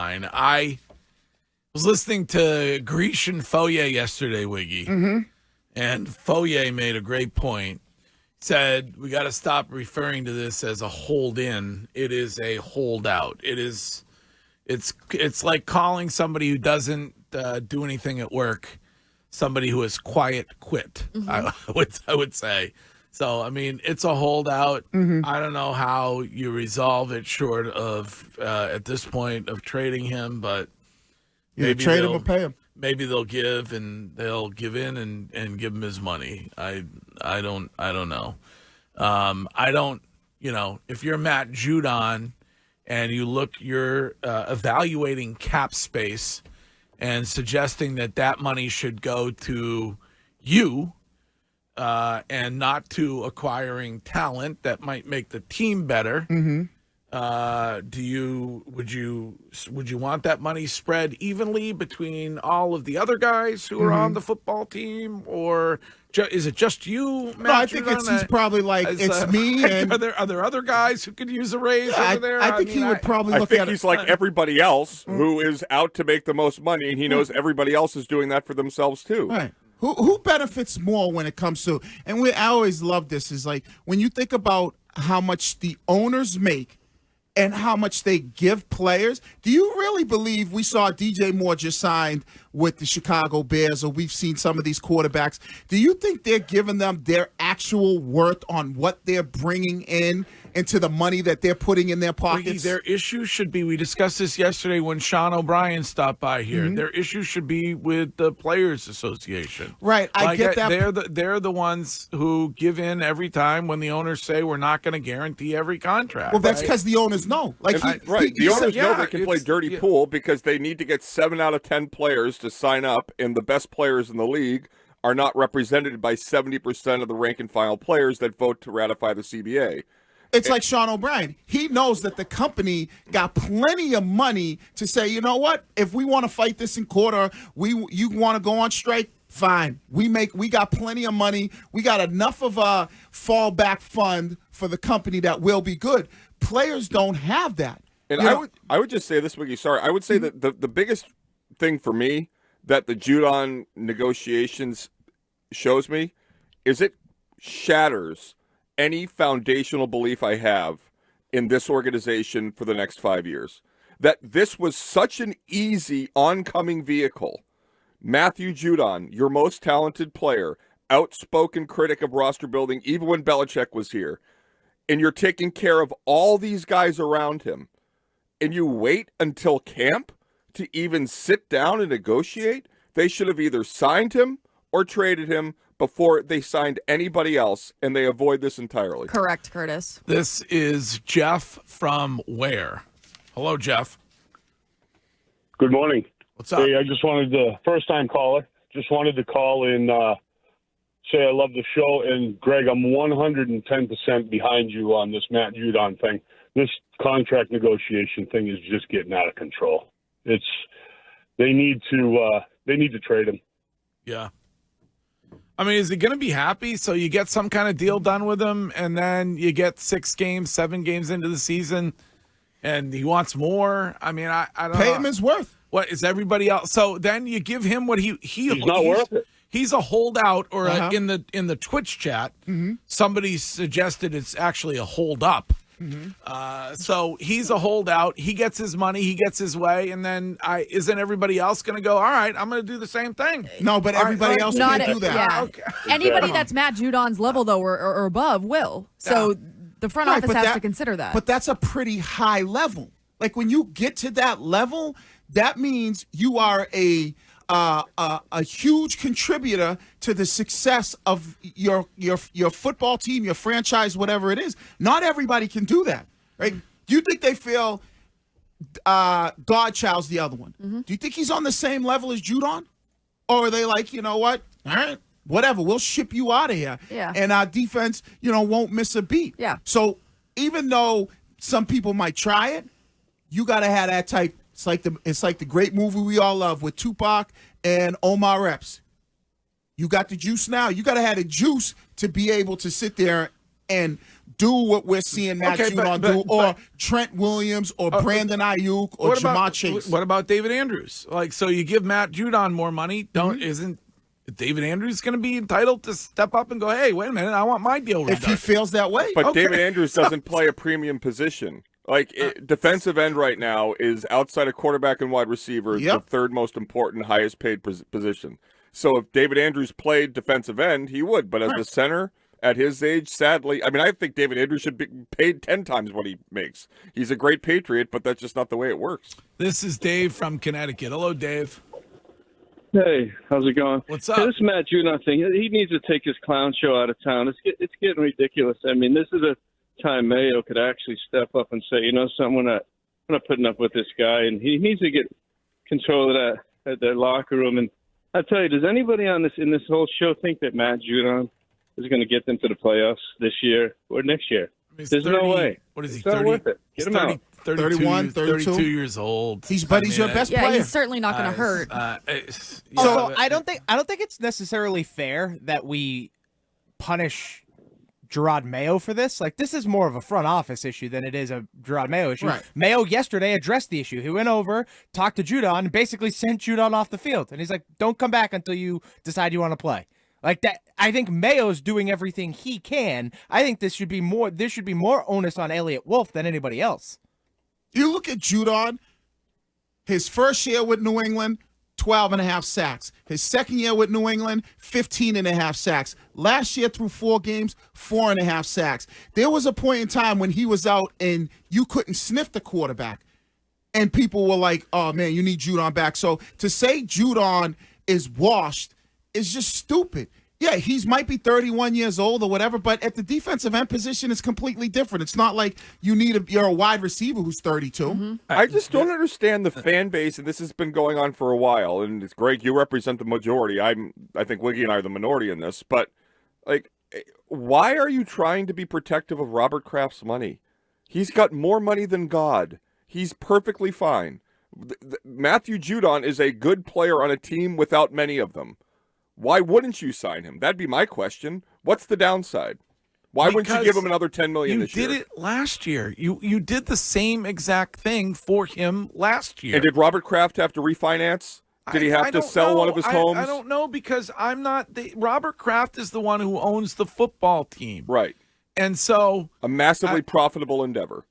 fine. I was listening to Grecian Foye yesterday, Wiggy, and Foye made a great point. Said we got to stop referring to this as a hold-in. It is a holdout. It's like calling somebody who doesn't do anything at work somebody who is quiet quit. I would say. So, I mean, it's a holdout. I don't know how you resolve it short of, at this point, of trading him, but maybe trade him or pay him. Maybe they'll give in and give him his money. I don't know. I don't, if you're Matt Judon and you're evaluating cap space and suggesting that money should go to you, and not to acquiring talent that might make the team better. Would you want that money spread evenly between all of the other guys who are on the football team, or is it just you, Matt? No, I think he's probably like, it's me. And are there other guys who could use a raise over there? I think he would probably look at it. He's like everybody else who is out to make the most money, and he knows everybody else is doing that for themselves too. Right. Who benefits more when it comes to, and I always love this, is like when you think about how much the owners make and how much they give players, do you really believe we saw DJ Moore just signed with the Chicago Bears, or we've seen some of these quarterbacks? Do you think they're giving them their actual worth on what they're bringing in into the money that they're putting in their pockets? Their issue should be, we discussed this yesterday when Sean O'Brien stopped by here, their issue should be with the Players Association. Right, I get that. They're the ones who give in every time when the owners say we're not going to guarantee every contract. Well, that's because the owners know. The owners know they can play dirty pool because they need to get 7 out of 10 players to sign up, and the best players in the league are not represented by 70% of the rank and file players that vote to ratify the CBA. It's like Sean O'Brien. He knows that the company got plenty of money to say, you know what? If we want to fight this in court, or you want to go on strike, fine. We got plenty of money. We got enough of a fallback fund for the company that will be good. Players don't have that. And I would just say this, Wiggy. Sorry, I would say that the biggest thing for me that the Judon negotiations shows me is it shatters any foundational belief I have in this organization for the next 5 years. That this was such an easy oncoming vehicle. Matthew Judon, your most talented player, outspoken critic of roster building, even when Belichick was here, and you're taking care of all these guys around him, and you wait until camp to even sit down and negotiate? They should have either signed him or traded him before they signed anybody else, and they avoid this entirely. Correct, Curtis. This is Jeff from where? Hello, Jeff. Good morning. What's up? Hey, I just wanted to, first-time caller, just wanted to call and say I love the show. And, Greg, I'm 110% behind you on this Matt Judon thing. This contract negotiation thing is just getting out of control. They need to trade him. Yeah. I mean, is he going to be happy? So you get some kind of deal done with him, and then you get 6 games, 7 games into the season, and he wants more. I mean, I don't know. Pay him his worth. What is everybody else? So then you give him what he's not worth it. He's a holdout, or in the Twitch chat, somebody suggested it's actually a hold up. So he's a holdout. He gets his money. He gets his way. And then isn't everybody else going to go, all right, I'm going to do the same thing? No, but everybody else can't do that. Yeah. Okay. Anybody that's Matt Judon's level, though, or above will. So the front office has to consider that. But that's a pretty high level. Like when you get to that level, that means you are a huge contributor to the success of your football team, your franchise, whatever it is. Not everybody can do that, right? Do you think they feel Godchild's the other one? Do you think he's on the same level as Judon? Or are they like, you know what? All right, whatever, we'll ship you out of here. Yeah. And our defense, won't miss a beat. Yeah. So even though some people might try it, you got to have that type. It's like the great movie we all love with Tupac and Omar Epps. You got the juice now. You got to have the juice to be able to sit there and do what we're seeing Matt Judon do, or Trent Williams, or Brandon Ayuk, or Jamar Chase. What about David Andrews? Like, so you give Matt Judon more money? Isn't David Andrews going to be entitled to step up and go, hey, wait a minute, I want my deal redone? If he feels that way. But David Andrews doesn't play a premium position. Like, defensive end right now is outside of quarterback and wide receiver, the third most important, highest paid position. So if David Andrews played defensive end, he would. But as a center at his age, sadly, I mean, I think David Andrews should be paid 10 times what he makes. He's a great Patriot, but that's just not the way it works. This is Dave from Connecticut. Hello, Dave. Hey, how's it going? What's up? Hey, this Matt Judon thing, he needs to take his clown show out of town. It's getting ridiculous. I mean, this is a time Mayo could actually step up and say, you know something, we're not putting up with this guy, and he needs to get control of that locker room. And I tell you, does anybody in this whole show think that Matt Judon is going to get them to the playoffs this year or next year? There's no way. What is he, it's 30? Not worth it. Get him out. 32 years old. He's your best player. Yeah, he's certainly not going to hurt. So I don't think it's necessarily fair that we punish Gerard Mayo for this. Like, this is more of a front office issue than it is a Gerard Mayo issue. Right. Mayo yesterday addressed the issue. He went over, talked to Judon, and basically sent Judon off the field. And he's like, don't come back until you decide you want to play. Like that, I think Mayo's doing everything he can. I think there should be more onus on Elliott Wolf than anybody else. You look at Judon, his first year with New England, 12.5 sacks. His second year with New England, 15.5 sacks. Last year through 4 games, 4.5 sacks. There was a point in time when he was out and you couldn't sniff the quarterback. And people were like, oh, man, you need Judon back. So to say Judon is washed is just stupid. Yeah, might be 31 years old or whatever, but at the defensive end position, it's completely different. It's not like you're a wide receiver who's 32. Mm-hmm. I just don't understand the fan base, and this has been going on for a while. And it's Greg, you represent the majority. I think Wiggy and I are the minority in this. But like, why are you trying to be protective of Robert Kraft's money? He's got more money than God. He's perfectly fine. Matthew Judon is a good player on a team without many of them. Why wouldn't you sign him? That'd be my question. What's the downside? Why wouldn't you give him another $10 million this year? You did it last year. You did the same exact thing for him last year. And did Robert Kraft have to refinance? Did he have to sell one of his homes? I don't know, because I'm not. Robert Kraft is the one who owns the football team. Right. And so. A massively profitable endeavor.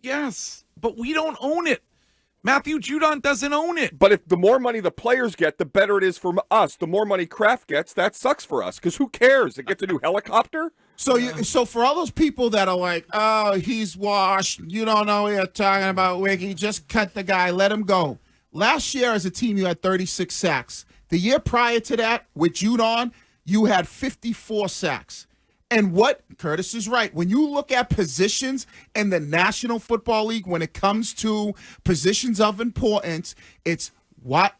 Yes, but we don't own it. Matthew Judon doesn't own it. But if the more money the players get, the better it is for us. The more money Kraft gets, that sucks for us. Because who cares? It gets a new helicopter? So for all those people that are like, oh, he's washed, you don't know what you're talking about, Wiggy, just cut the guy, let him go. Last year as a team, you had 36 sacks. The year prior to that, with Judon, you had 54 sacks. And what Curtis is right. When you look at positions in the National Football League, when it comes to positions of importance, it's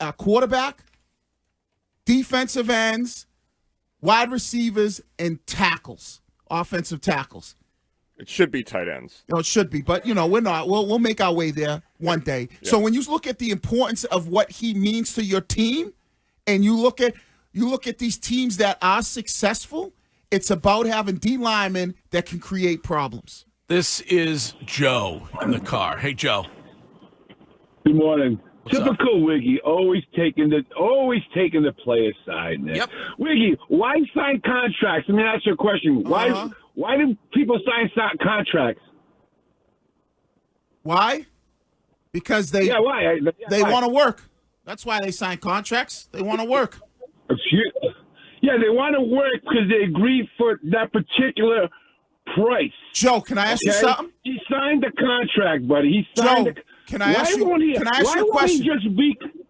a quarterback, defensive ends, wide receivers, and tackles, offensive tackles. It should be tight ends. It should be, but we're not. We'll make our way there one day. Yeah. So when you look at the importance of what he means to your team, and you look at these teams that are successful, it's about having D linemen that can create problems. This is Joe in the car. Hey, Joe. Good morning. What's Typical up? Wiggy, always taking the player's side. Yep. Wiggy, why sign contracts? Let me ask you a question. Why do people sign contracts? Why? Because they want to work. That's why they sign contracts. They want to work. Yeah, they want to work because they agreed for that particular price. Joe, can I ask you something? He signed the contract, buddy. He signed Joe, can I ask you a question?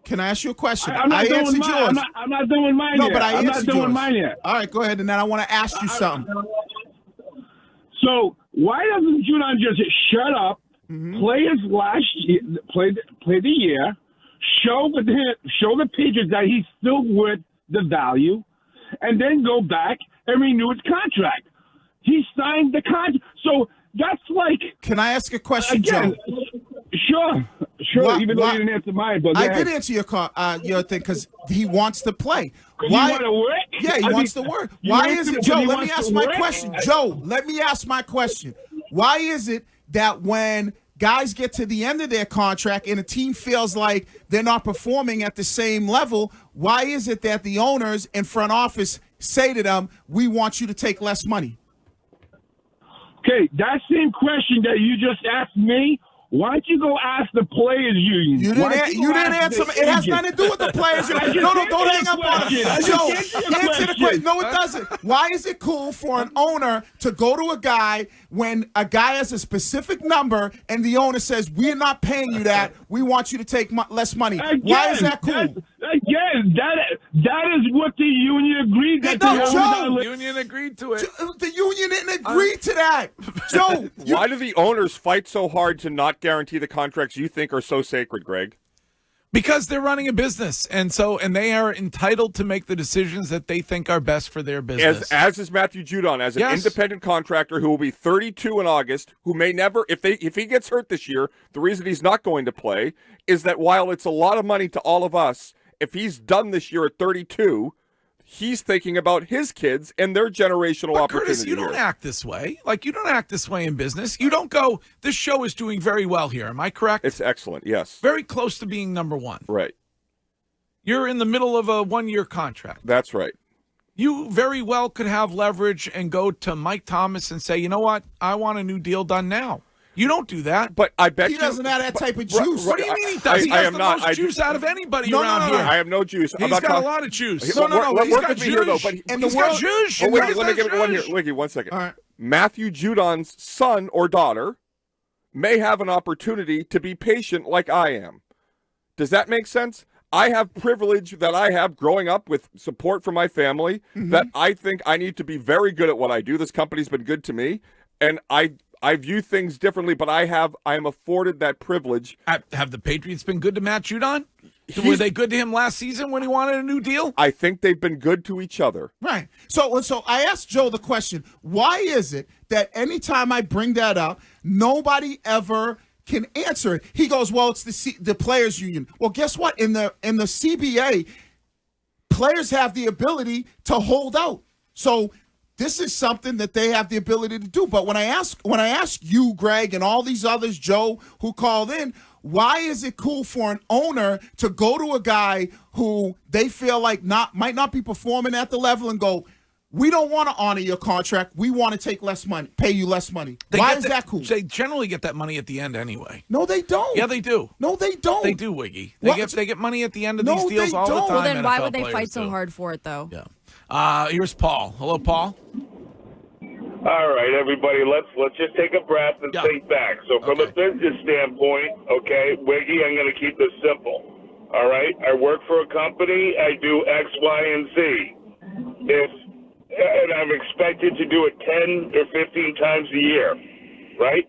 Can I ask you a question? I'm not doing mine. I'm not doing mine yet. No, but I'm not doing mine yet. All right, go ahead, and then I want to ask you something. So why doesn't Judon just shut up, play his last year, play the year, show the Patriots that he's still worth the value, and then go back and renew his contract? He signed the contract. So that's like... Can I ask a question, again, Joe? Sure, even though you didn't answer mine, but I did answer your thing because he wants to play. Why? You want to work? Yeah, he wants to work. Why is it, Joe? Let me ask my question. Joe, let me ask my question. Why is it that when guys get to the end of their contract and a team feels like they're not performing at the same level, why is it that the owners in front office say to them, we want you to take less money? Okay, that same question that you just asked me, why don't you go ask the players union? You didn't answer. It has nothing to do with the players union. No, don't hang up on it. Joe, answer the question. No, it doesn't. Why is it cool for an owner to go to a guy when a guy has a specific number and the owner says, we're not paying you that, we want you to take less money? Why is that cool? Again, that is what the union agreed that the union agreed to it. The union didn't agree to that. Joe, why do the owners fight so hard to not guarantee the contracts you think are so sacred, Greg? Because they're running a business, and they are entitled to make the decisions that they think are best for their business. As is Matthew Judon, as an independent contractor who will be 32 in August, who may never, if he gets hurt this year, the reason he's not going to play is that while it's a lot of money to all of us, if he's done this year at 32, he's thinking about his kids and their generational opportunity. Curtis, you don't act this way. Like, you don't act this way in business. You don't go, this show is doing very well here. Am I correct? It's excellent, yes. Very close to being number one. Right. You're in the middle of a one-year contract. That's right. You very well could have leverage and go to Mike Thomas and say, you know what? I want a new deal done now. You don't do that. But I bet he doesn't have that type of juice. What do you mean he does? He has the most juice out of anybody around here. I have no juice. He's got a lot of juice. No. He's got juice. He's got juice. Wiggy, let me give it one here. Wiggy, 1 second. All right. Matthew Judon's son or daughter may have an opportunity to be patient like I am. Does that make sense? I have privilege that I have growing up with support from my family that I think I need to be very good at what I do. This company's been good to me, and I view things differently, but I am afforded that privilege. Have the Patriots been good to Matt Judon? Were they good to him last season when he wanted a new deal? I think they've been good to each other. Right. So I asked Joe the question, why is it that anytime I bring that up, nobody ever can answer it? He goes, well, it's the players union. Well, guess what? In the CBA, players have the ability to hold out. So this is something that they have the ability to do. But when I ask you, Greg, and all these others, Joe, who called in, why is it cool for an owner to go to a guy who they feel like might not be performing at the level and go, we don't want to honor your contract. We want to take less money, pay you less money. Why is that cool? They generally get that money at the end anyway. No, they don't. Yeah, they do. No, they don't. They do, Wiggy. They get money at the end of these deals all the time. Well, then why NFL would they fight so do. hard for it, though? Yeah. Here's Paul. Hello, Paul. All right, everybody, let's just take a breath and think back. So from a business standpoint, Wiggy, I'm going to keep this simple. All right, I work for a company. I do X, Y, and Z. And I'm expected to do it 10 or 15 times a year, right?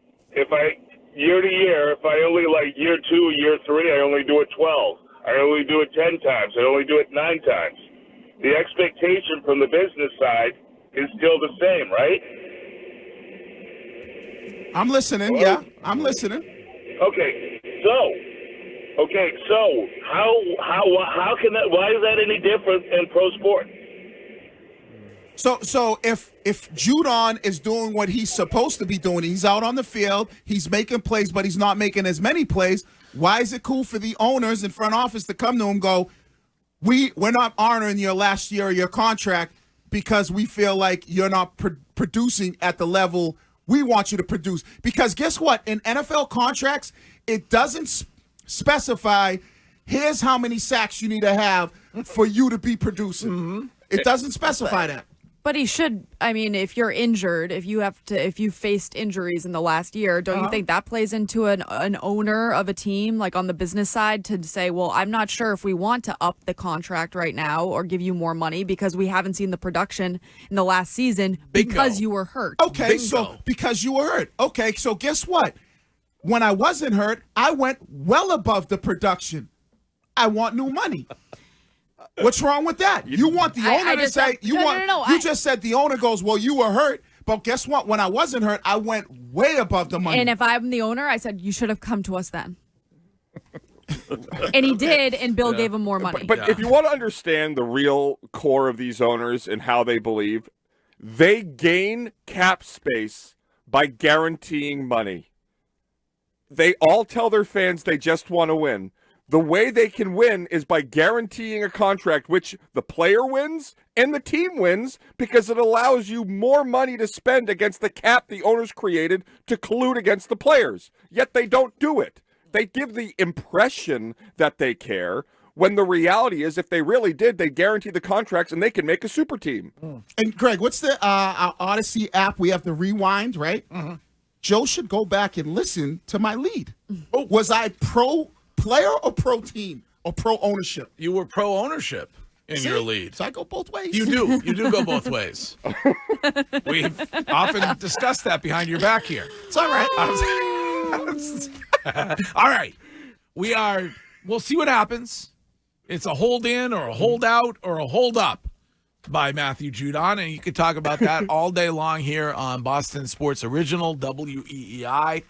Year to year, if I only like year 2, year 3, I only do it 12. I only do it 10 times. I only do it 9 times. The expectation from the business side is still the same, right? I'm listening. Yeah, I'm listening. Okay, so how can that? Why is that any different in pro sport? So if Judon is doing what he's supposed to be doing, he's out on the field, he's making plays, but he's not making as many plays. Why is it cool for the owners in front office to come to him and go, we're not honoring your last year of your contract because we feel like you're not producing at the level we want you to produce? Because guess what? In NFL contracts, it doesn't specify here's how many sacks you need to have for you to be producing. It doesn't specify that. But he should. I mean, if you're injured, if you faced injuries in the last year, don't you think that plays into an owner of a team, like on the business side, to say, well, I'm not sure if we want to up the contract right now or give you more money because we haven't seen the production in the last season because you were hurt. Okay, so because you were hurt. Okay, so guess what? When I wasn't hurt, I went well above the production. I want new money. What's wrong with that? You want the owner to say you just said the owner goes, well, you were hurt, but guess what? When I wasn't hurt, I went way above the money. And if I'm the owner, I said you should have come to us then. And he did, and Bill gave him more money. But if you want to understand the real core of these owners and how they believe, they gain cap space by guaranteeing money. They all tell their fans they just want to win. The way they can win is by guaranteeing a contract, which the player wins and the team wins, because it allows you more money to spend against the cap the owners created to collude against the players. Yet they don't do it. They give the impression that they care, when the reality is, if they really did, they guarantee the contracts and they can make a super team. And Greg, what's the our Odyssey app? We have the rewind, right? Joe should go back and listen to my lead. Was I pro player or pro team or pro ownership? You were pro ownership in your lead. So I go both ways. You do. You do go both ways. We've often discussed that behind your back here. It's all right. All right. We'll see what happens. It's a hold in or a holdout or a hold up by Matthew Judon, and you can talk about that all day long here on Boston Sports Original, WEEI.